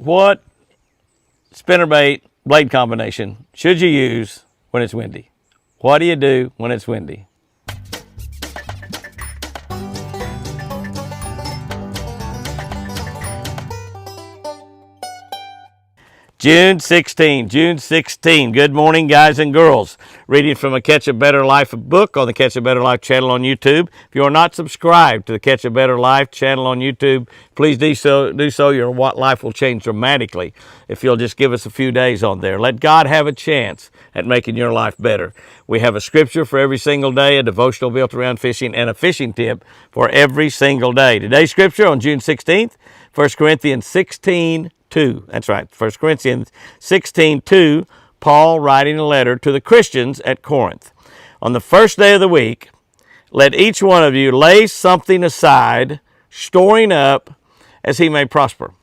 What spinnerbait blade combination should you use when it's windy? What do you do when it's windy? June 16. Good morning, guys and girls. Reading from a Catch a Better Life book on the Catch a Better Life channel on YouTube. If you are not subscribed to the Catch a Better Life channel on YouTube, please do so. Your life will change dramatically if you'll just give us a few days on there. Let God have a chance at making your life better. We have a scripture for every single day, a devotional built around fishing, and a fishing tip for every single day. Today's scripture on June 16th, 1 Corinthians 16:2. That's right, 1 Corinthians 16:2, Paul writing a letter to the Christians at Corinth. On the first day of the week, let each one of you lay something aside, storing up as he may prosper.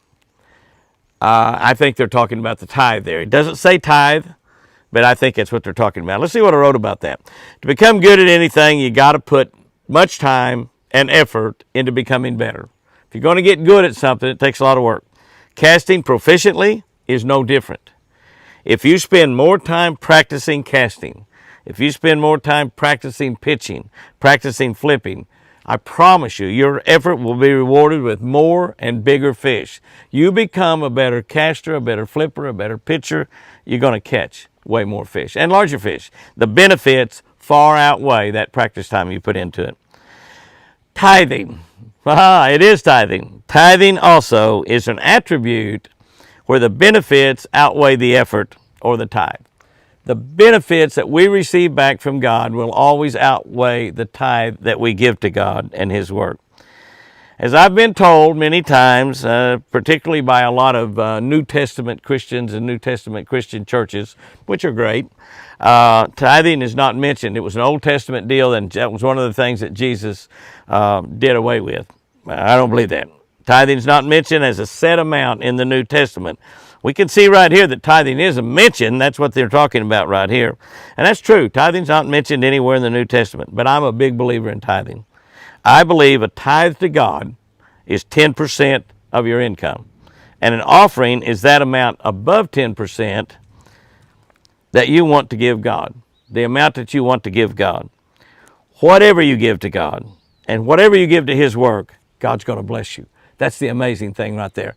I think they're talking about the tithe there. It doesn't say tithe, but I think that's what they're talking about. Let's see what I wrote about that. To become good at anything, you got to put much time and effort into becoming better. If you're going to get good at something, it takes a lot of work. Casting proficiently is no different. If you spend more time practicing casting, if you spend more time practicing pitching, practicing flipping, I promise you, your effort will be rewarded with more and bigger fish. You become a better caster, a better flipper, a better pitcher, you're going to catch way more fish and larger fish. The benefits far outweigh that practice time you put into it. Tithing. It is tithing. Tithing also is an attribute where the benefits outweigh the effort or the tithe. The benefits that we receive back from God will always outweigh the tithe that we give to God and His work. As I've been told many times, particularly by a lot of New Testament Christians and New Testament Christian churches, which are great, tithing is not mentioned. It was an Old Testament deal, and that was one of the things that Jesus did away with. I don't believe that. Tithing is not mentioned as a set amount in the New Testament. We can see right here that tithing is a mention. That's what they're talking about right here. And that's true. Tithing's not mentioned anywhere in the New Testament, but I'm a big believer in tithing. I believe a tithe to God is 10% of your income. And an offering is that amount above 10% that you want to give God, the amount that you want to give God. Whatever you give to God and whatever you give to His work, God's going to bless you. That's the amazing thing right there.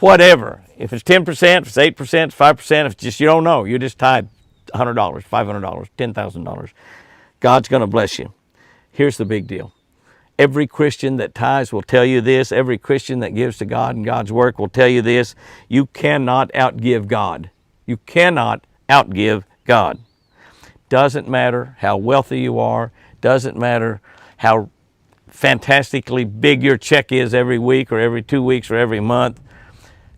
Whatever. If it's 10%, if it's 8%, 5%, if it's just you don't know, you just tithe $100, $500, $10,000. God's going to bless you. Here's the big deal. Every Christian that tithes will tell you this. Every Christian that gives to God and God's work will tell you this. You cannot outgive God. You cannot outgive God. Doesn't matter how wealthy you are. Doesn't matter how fantastically big your check is every week or every 2 weeks or every month.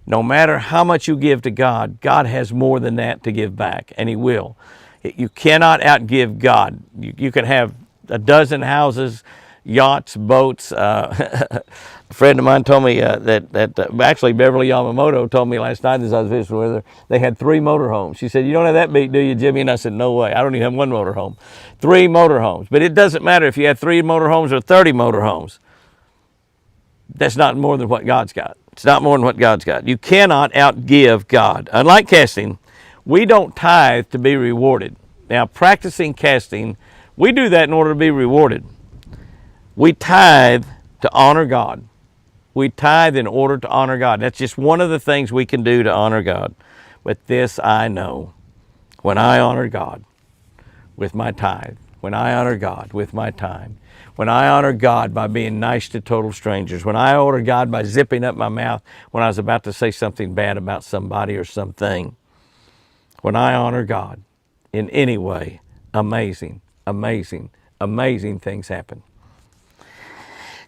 No matter how much you give to God, God has more than that to give back, and He will. You cannot outgive God. You can have a dozen houses, yachts, boats. A friend of mine told me actually Beverly Yamamoto told me last night as I was visiting with her, they had 3 motorhomes. She said, "You don't have that beat, do you, Jimmy?" And I said, "No way. I don't even have 1 motorhome." 3 motorhomes. But it doesn't matter if you have 3 motorhomes or 30 motorhomes. That's not more than what God's got. It's not more than what God's got. You cannot outgive God. Unlike casting, we don't tithe to be rewarded. Now, practicing casting, we do that in order to be rewarded. We tithe to honor God. We tithe in order to honor God. That's just one of the things we can do to honor God. But this I know, when I honor God with my tithe, when I honor God with my time, when I honor God by being nice to total strangers, when I honor God by zipping up my mouth when I was about to say something bad about somebody or something, when I honor God in any way, amazing, amazing, amazing things happen.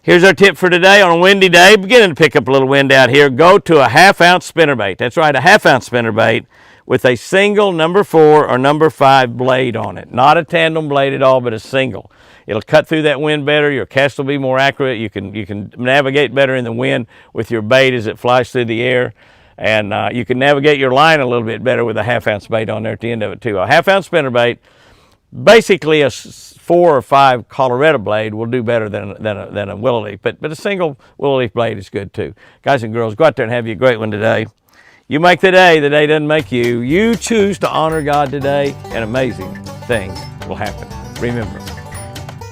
Here's our tip for today on a windy day. Beginning to pick up a little wind out here. Go to a half-ounce spinnerbait. That's right, a half-ounce spinnerbait with a single number 4 or number 5 blade on it. Not a tandem blade at all, but a single. It'll cut through that wind better. Your cast will be more accurate. You can navigate better in the wind with your bait as it flies through the air. And you can navigate your line a little bit better with a half-ounce bait on there at the end of it too. A half-ounce spinnerbait, basically a 4 or 5 Colorado blade will do better than a willow leaf. But a single willow leaf blade is good too. Guys and girls, go out there and have you a great one today. You make the day doesn't make you. You choose to honor God today, and amazing things will happen. Remember,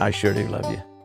I sure do love you.